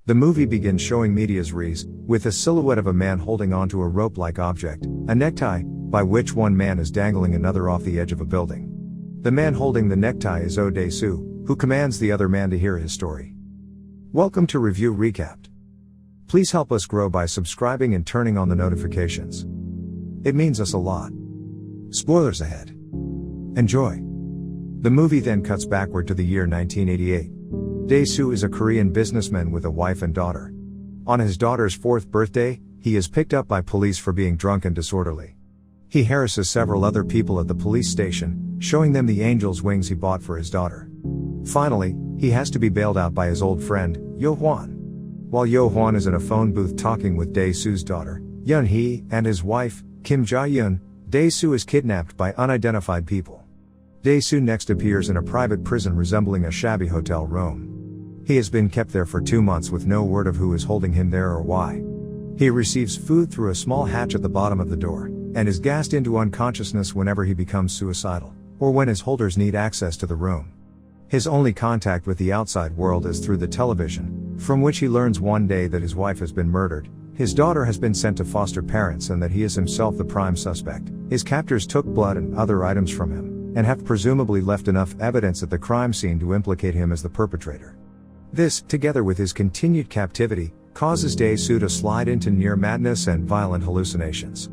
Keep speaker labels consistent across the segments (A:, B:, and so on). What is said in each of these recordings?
A: The movie begins showing medias res, with a silhouette of a man holding onto a rope-like object, a necktie, by which one man is dangling another off the edge of a building. The man holding the necktie is Oh Dae-soo, who commands the other man to hear his story. Welcome to Review Recapped. Please help us grow by subscribing and turning on the notifications. It means us a lot. Spoilers ahead. Enjoy. The movie then cuts backward to the year 1988. Dae-soo is a Korean businessman with a wife and daughter. On his daughter's 4th birthday, he is picked up by police for being drunk and disorderly. He harasses several other people at the police station, showing them the angel's wings he bought for his daughter. Finally, he has to be bailed out by his old friend, Yo-hwan. While Yo-hwan is in a phone booth talking with Dae-soo's daughter, Yeon-hee, and his wife, Kim Ja-yoon, Dae-soo is kidnapped by unidentified people. Dae-soo next appears in a private prison resembling a shabby hotel room. He has been kept there for 2 months with no word of who is holding him there or why. He receives food through a small hatch at the bottom of the door, and is gassed into unconsciousness whenever he becomes suicidal, or when his holders need access to the room. His only contact with the outside world is through the television, from which he learns one day that his wife has been murdered, his daughter has been sent to foster parents, and that he is himself the prime suspect. His captors took blood and other items from him, and have presumably left enough evidence at the crime scene to implicate him as the perpetrator. This, together with his continued captivity, causes Dae-soo to slide into near madness and violent hallucinations.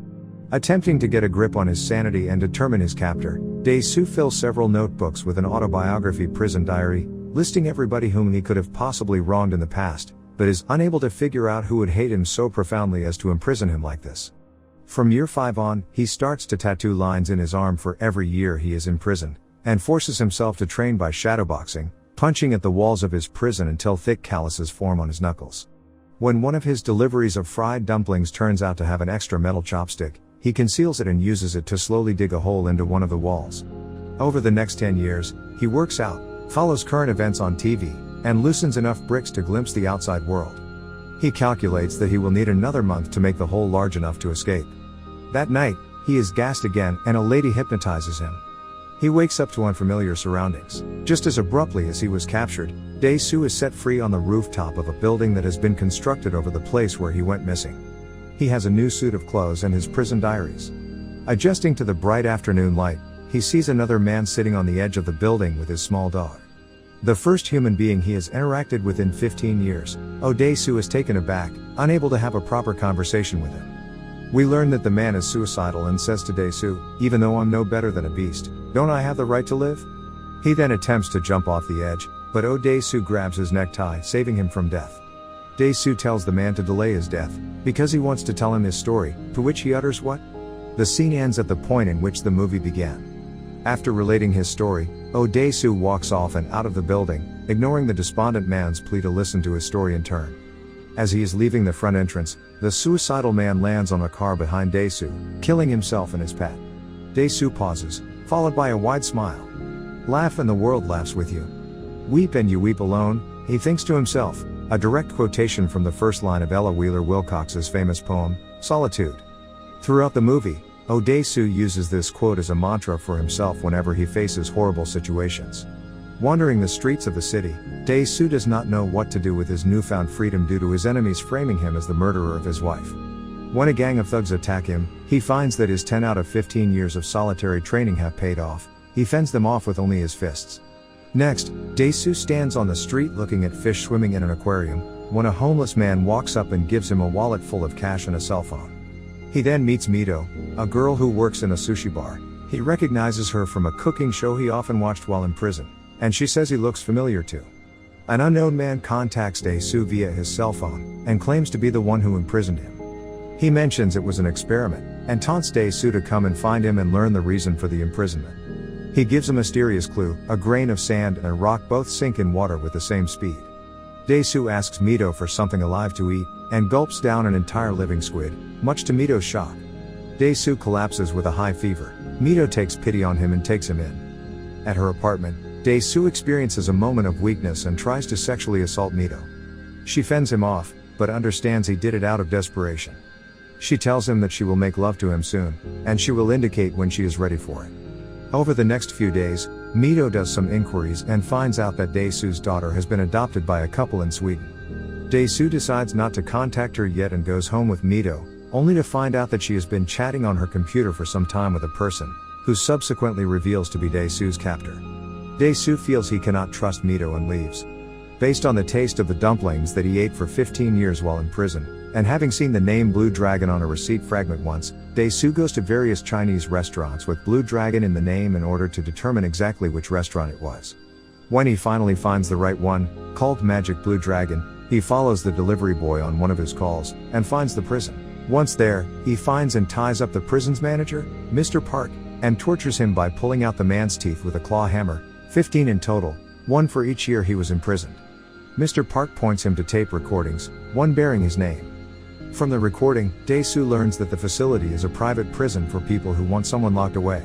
A: Attempting to get a grip on his sanity and determine his captor, Dae-soo fills several notebooks with an autobiography prison diary, listing everybody whom he could have possibly wronged in the past, but is unable to figure out who would hate him so profoundly as to imprison him like this. From year 5 on, he starts to tattoo lines in his arm for every year he is imprisoned, and forces himself to train by shadowboxing, punching at the walls of his prison until thick calluses form on his knuckles. When one of his deliveries of fried dumplings turns out to have an extra metal chopstick, he conceals it and uses it to slowly dig a hole into one of the walls. Over the next 10 years, he works out, follows current events on TV, and loosens enough bricks to glimpse the outside world. He calculates that he will need another month to make the hole large enough to escape. That night, he is gassed again and a lady hypnotizes him. He wakes up to unfamiliar surroundings. Just as abruptly as he was captured, Dae-soo is set free on the rooftop of a building that has been constructed over the place where he went missing. He has a new suit of clothes and his prison diaries. Adjusting to the bright afternoon light, he sees another man sitting on the edge of the building with his small dog. The first human being he has interacted with in 15 years, Dae-soo is taken aback, unable to have a proper conversation with him. We learn that the man is suicidal and says to Dae-soo, "Even though I'm no better than a beast, don't I have the right to live?" He then attempts to jump off the edge, but Dae-soo grabs his necktie, saving him from death. Dae-soo tells the man to delay his death, because he wants to tell him his story, to which he utters what? The scene ends at the point in which the movie began. After relating his story, Dae-soo walks off and out of the building, ignoring the despondent man's plea to listen to his story in turn. As he is leaving the front entrance, the suicidal man lands on a car behind Dae-soo, killing himself and his pet. Dae-soo pauses, followed by a wide smile. "Laugh and the world laughs with you. Weep and you weep alone," he thinks to himself, a direct quotation from the first line of Ella Wheeler Wilcox's famous poem, Solitude. Throughout the movie, Dae-soo uses this quote as a mantra for himself whenever he faces horrible situations. Wandering the streets of the city, Dae-soo does not know what to do with his newfound freedom due to his enemies framing him as the murderer of his wife. When a gang of thugs attack him, he finds that his 10 out of 15 years of solitary training have paid off. He fends them off with only his fists. Next, Dae-soo stands on the street looking at fish swimming in an aquarium, when a homeless man walks up and gives him a wallet full of cash and a cell phone. He then meets Mito, a girl who works in a sushi bar. He recognizes her from a cooking show he often watched while in prison, and she says he looks familiar too. An unknown man contacts Dae-soo via his cell phone, and claims to be the one who imprisoned him. He mentions it was an experiment, and taunts Dae-soo to come and find him and learn the reason for the imprisonment. He gives a mysterious clue: a grain of sand and a rock both sink in water with the same speed. Dae-soo asks Mito for something alive to eat, and gulps down an entire living squid, much to Mito's shock. Dae-soo collapses with a high fever. Mito takes pity on him and takes him in. At her apartment, Dae-soo experiences a moment of weakness and tries to sexually assault Mito. She fends him off, but understands he did it out of desperation. She tells him that she will make love to him soon, and she will indicate when she is ready for it. Over the next few days, Mito does some inquiries and finds out that Dae-soo's daughter has been adopted by a couple in Sweden. Dae-soo decides not to contact her yet and goes home with Mito, only to find out that she has been chatting on her computer for some time with a person, who subsequently reveals to be Dae-soo's captor. Dae-soo feels he cannot trust Mito and leaves. Based on the taste of the dumplings that he ate for 15 years while in prison, and having seen the name Blue Dragon on a receipt fragment once, Dae-soo goes to various Chinese restaurants with Blue Dragon in the name in order to determine exactly which restaurant it was. When he finally finds the right one, called Magic Blue Dragon, he follows the delivery boy on one of his calls, and finds the prison. Once there, he finds and ties up the prison's manager, Mr. Park, and tortures him by pulling out the man's teeth with a claw hammer, 15 in total, one for each year he was imprisoned. Mr. Park points him to tape recordings, one bearing his name. From the recording, Dae-soo learns that the facility is a private prison for people who want someone locked away.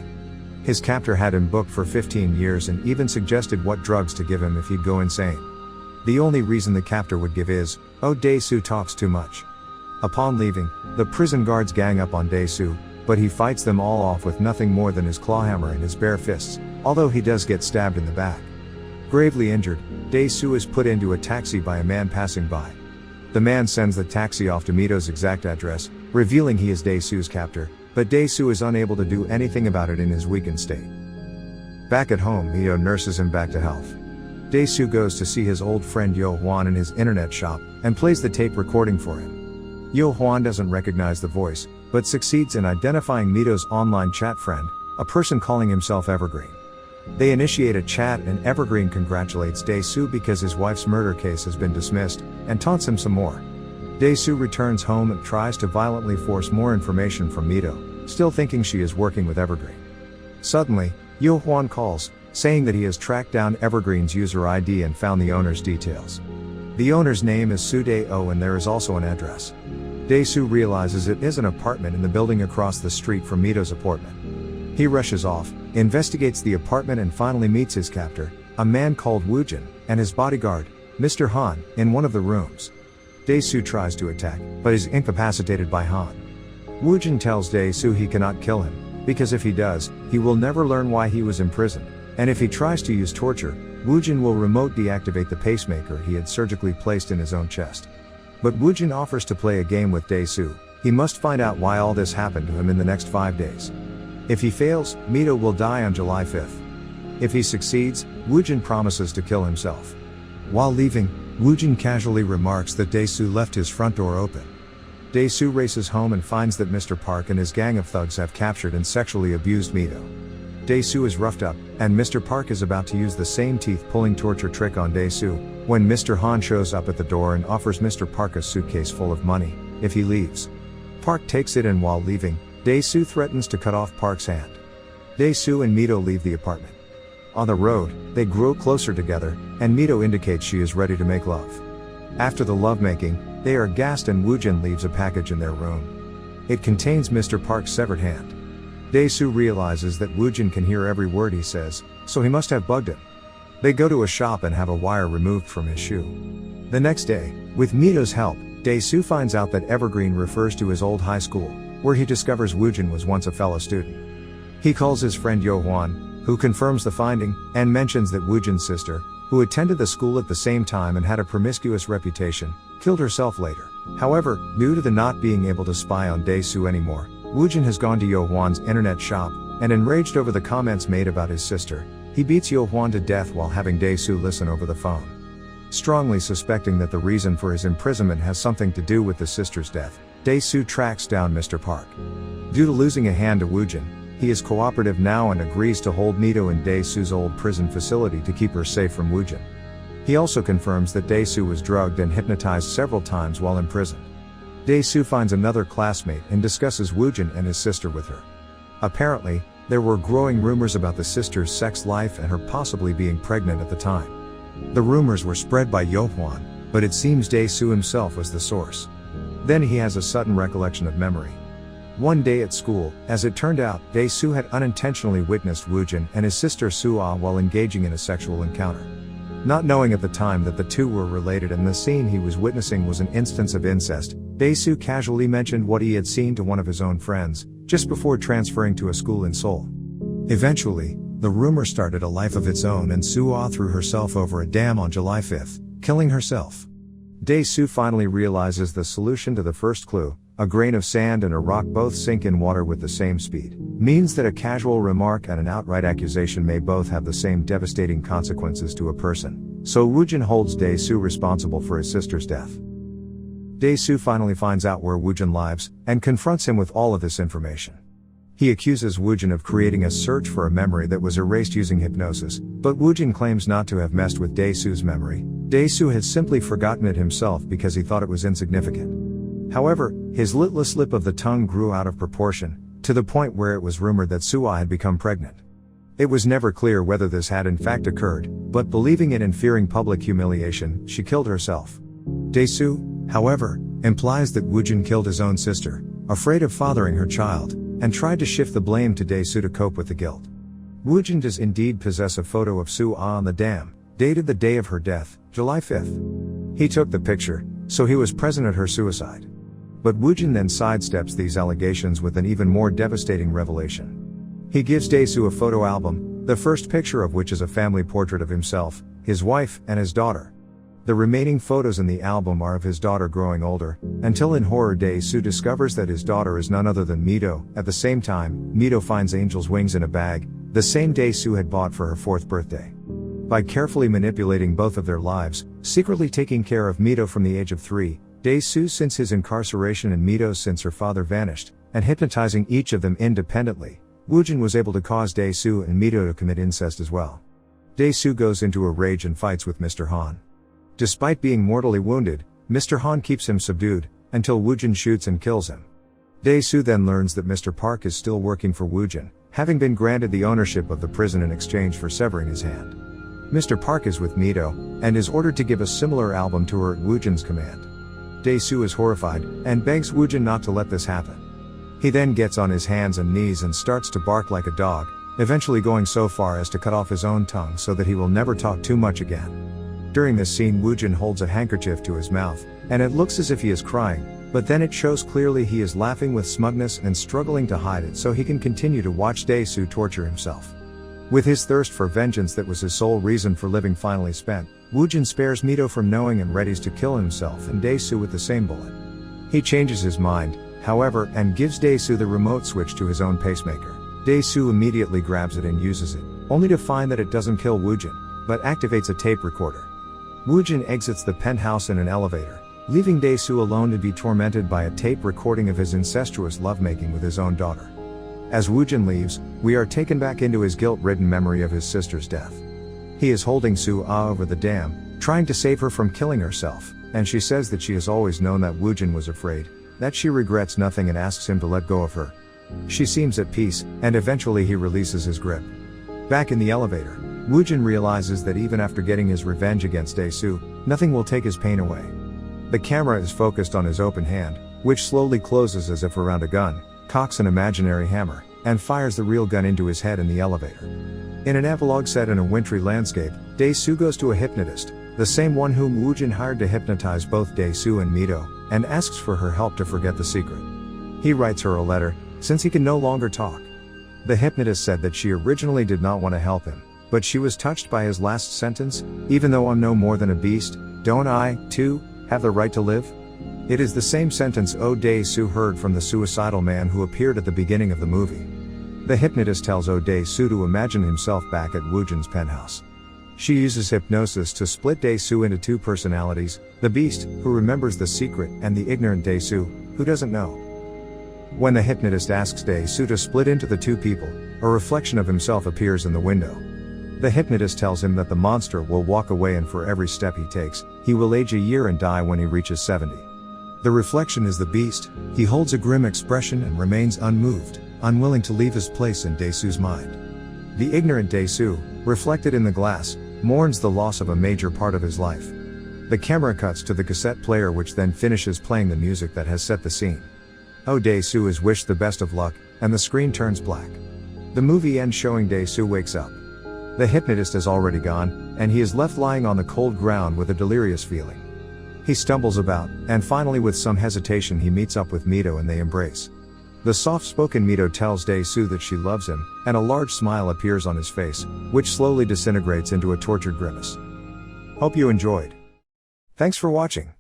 A: His captor had him booked for 15 years and even suggested what drugs to give him if he'd go insane. The only reason the captor would give is, "Oh, Dae-soo talks too much." Upon leaving, the prison guards gang up on Dae-soo, but he fights them all off with nothing more than his clawhammer and his bare fists, although he does get stabbed in the back. Gravely injured, Dae-soo is put into a taxi by a man passing by. The man sends the taxi off to Mito's exact address, revealing he is Dae-soo's captor, but Dae-soo is unable to do anything about it in his weakened state. Back at home, Mito nurses him back to health. Dae-soo goes to see his old friend Yo Hwan in his internet shop, and plays the tape recording for him. Yo Hwan doesn't recognize the voice, but succeeds in identifying Mito's online chat friend, a person calling himself Evergreen. They initiate a chat and Evergreen congratulates Dae-soo because his wife's murder case has been dismissed, and taunts him some more. Dae-soo returns home and tries to violently force more information from Mito, still thinking she is working with Evergreen. Suddenly, Yo Hwan calls, saying that he has tracked down Evergreen's user ID and found the owner's details. The owner's name is Soo Dae-oh and there is also an address. Dae-soo realizes it is an apartment in the building across the street from Mito's apartment. He rushes off, investigates the apartment and finally meets his captor, a man called Woojin, and his bodyguard, Mr. Han, in one of the rooms. Dae-soo tries to attack, but is incapacitated by Han. Woojin tells Dae-soo he cannot kill him, because if he does, he will never learn why he was imprisoned, and if he tries to use torture, Woojin will remote deactivate the pacemaker he had surgically placed in his own chest. But Woojin offers to play a game with Dae-soo. He must find out why all this happened to him in the next 5 days. If he fails, Mito will die on July 5th. If he succeeds, Woojin promises to kill himself. While leaving, Woojin casually remarks that Dae-soo left his front door open. Dae-soo races home and finds that Mr. Park and his gang of thugs have captured and sexually abused Mito. Dae-soo is roughed up, and Mr. Park is about to use the same teeth-pulling torture trick on Dae-soo, when Mr. Han shows up at the door and offers Mr. Park a suitcase full of money, if he leaves. Park takes it and while leaving, Dae-soo threatens to cut off Park's hand. Dae-soo and Mito leave the apartment. On the road, they grow closer together, and Mito indicates she is ready to make love. After the lovemaking, they are gassed and Woojin leaves a package in their room. It contains Mr. Park's severed hand. Dae-soo realizes that Woojin can hear every word he says, so he must have bugged him. They go to a shop and have a wire removed from his shoe. The next day, with Mito's help, Dae-soo finds out that Evergreen refers to his old high school, where he discovers Woojin was once a fellow student. He calls his friend Yo Hwan, who confirms the finding, and mentions that Woojin's sister, who attended the school at the same time and had a promiscuous reputation, killed herself later. However, due to the not being able to spy on Dae-soo anymore, Woojin has gone to Yo Hwan's internet shop, and enraged over the comments made about his sister, he beats Yo Hwan to death while having Dae-soo listen over the phone. Strongly suspecting that the reason for his imprisonment has something to do with the sister's death, Dae-soo tracks down Mr. Park. Due to losing a hand to Woojin, he is cooperative now and agrees to hold Mito in Dae-soo's old prison facility to keep her safe from Woojin. He also confirms that Dae-soo was drugged and hypnotized several times while imprisoned. Dae-soo finds another classmate and discusses Woojin and his sister with her. Apparently, there were growing rumors about the sister's sex life and her possibly being pregnant at the time. The rumors were spread by Yo Hwan, but it seems Dae-soo himself was the source. Then he has a sudden recollection of memory. One day at school, as it turned out, Dae-soo had unintentionally witnessed Woojin and his sister Soo-ah while engaging in a sexual encounter. Not knowing at the time that the two were related and the scene he was witnessing was an instance of incest, Dae-soo casually mentioned what he had seen to one of his own friends, just before transferring to a school in Seoul. Eventually, the rumor started a life of its own and Soo-ah threw herself over a dam on July 5th, killing herself. Dae-soo finally realizes the solution to the first clue: a grain of sand and a rock both sink in water with the same speed, means that a casual remark and an outright accusation may both have the same devastating consequences to a person. So Woojin holds Dae-soo responsible for his sister's death. Dae-soo finally finds out where Woojin lives, and confronts him with all of this information. He accuses Woojin of creating a search for a memory that was erased using hypnosis, but Woojin claims not to have messed with Dae-soo's memory. Dae-soo has simply forgotten it himself because he thought it was insignificant. However, his little slip of the tongue grew out of proportion, to the point where it was rumored that Soo-ah had become pregnant. It was never clear whether this had in fact occurred, but believing it and fearing public humiliation, she killed herself. Dae-soo, however, implies that Woojin killed his own sister, afraid of fathering her child, and tried to shift the blame to Dae-soo to cope with the guilt. Woojin does indeed possess a photo of Soo-ah on the dam, dated the day of her death, July 5th. He took the picture, so he was present at her suicide. But Woojin then sidesteps these allegations with an even more devastating revelation. He gives Dae-soo a photo album, the first picture of which is a family portrait of himself, his wife, and his daughter. The remaining photos in the album are of his daughter growing older, until in horror Dae-soo discovers that his daughter is none other than Mito. At the same time, Mito finds Angel's wings in a bag, the same Dae-soo had bought for her 4th birthday. By carefully manipulating both of their lives, secretly taking care of Mito from the age of 3, Dae-soo since his incarceration and Mito since her father vanished, and hypnotizing each of them independently, Woojin was able to cause Dae-soo and Mito to commit incest as well. Dae-soo goes into a rage and fights with Mr. Han. Despite being mortally wounded, Mr. Han keeps him subdued, until Woojin shoots and kills him. Dae-soo then learns that Mr. Park is still working for Woojin, having been granted the ownership of the prison in exchange for severing his hand. Mr. Park is with Mito, and is ordered to give a similar album to her at Woojin's command. Dae-soo is horrified, and begs Woojin not to let this happen. He then gets on his hands and knees and starts to bark like a dog, eventually going so far as to cut off his own tongue so that he will never talk too much again. During this scene Woojin holds a handkerchief to his mouth, and it looks as if he is crying, but then it shows clearly he is laughing with smugness and struggling to hide it so he can continue to watch Dae-soo torture himself. With his thirst for vengeance that was his sole reason for living finally spent, Woojin spares Mito from knowing and readies to kill himself and Dae-soo with the same bullet. He changes his mind, however, and gives Dae-soo the remote switch to his own pacemaker. Dae-soo immediately grabs it and uses it, only to find that it doesn't kill Woojin, but activates a tape recorder. Woojin exits the penthouse in an elevator, leaving Dae-soo alone to be tormented by a tape recording of his incestuous lovemaking with his own daughter. As Woojin leaves, we are taken back into his guilt-ridden memory of his sister's death. He is holding Soo-ah over the dam, trying to save her from killing herself, and she says that she has always known that Woojin was afraid, that she regrets nothing and asks him to let go of her. She seems at peace, and eventually he releases his grip. Back in the elevator, Woojin realizes that even after getting his revenge against Dae-soo, nothing will take his pain away. The camera is focused on his open hand, which slowly closes as if around a gun, cocks an imaginary hammer, and fires the real gun into his head in the elevator. In an epilogue set in a wintry landscape, Dae-soo goes to a hypnotist, the same one whom Woojin hired to hypnotize both Dae-soo and Mito, and asks for her help to forget the secret. He writes her a letter, since he can no longer talk. The hypnotist said that she originally did not want to help him, but she was touched by his last sentence: even though I'm no more than a beast, don't I, too, have the right to live? It is the same sentence Dae-soo heard from the suicidal man who appeared at the beginning of the movie. The hypnotist tells Dae-soo to imagine himself back at Woojin's penthouse. She uses hypnosis to split Dae-soo into 2 personalities, the beast, who remembers the secret, and the ignorant Dae-soo, who doesn't know. When the hypnotist asks Dae-soo to split into the 2 people, a reflection of himself appears in the window. The hypnotist tells him that the monster will walk away, and for every step he takes, he will age a year and die when he reaches 70. The reflection is the beast. He holds a grim expression and remains unmoved, unwilling to leave his place in Dae-soo's mind. The ignorant Dae-soo, reflected in the glass, mourns the loss of a major part of his life. The camera cuts to the cassette player, which then finishes playing the music that has set the scene. Dae-soo is wished the best of luck, and the screen turns black. The movie ends showing Dae-soo wakes up. The hypnotist has already gone, and he is left lying on the cold ground with a delirious feeling. He stumbles about, and finally with some hesitation he meets up with Mito and they embrace. The soft-spoken Mito tells Dae-soo that she loves him, and a large smile appears on his face, which slowly disintegrates into a tortured grimace. Hope you enjoyed. Thanks for watching.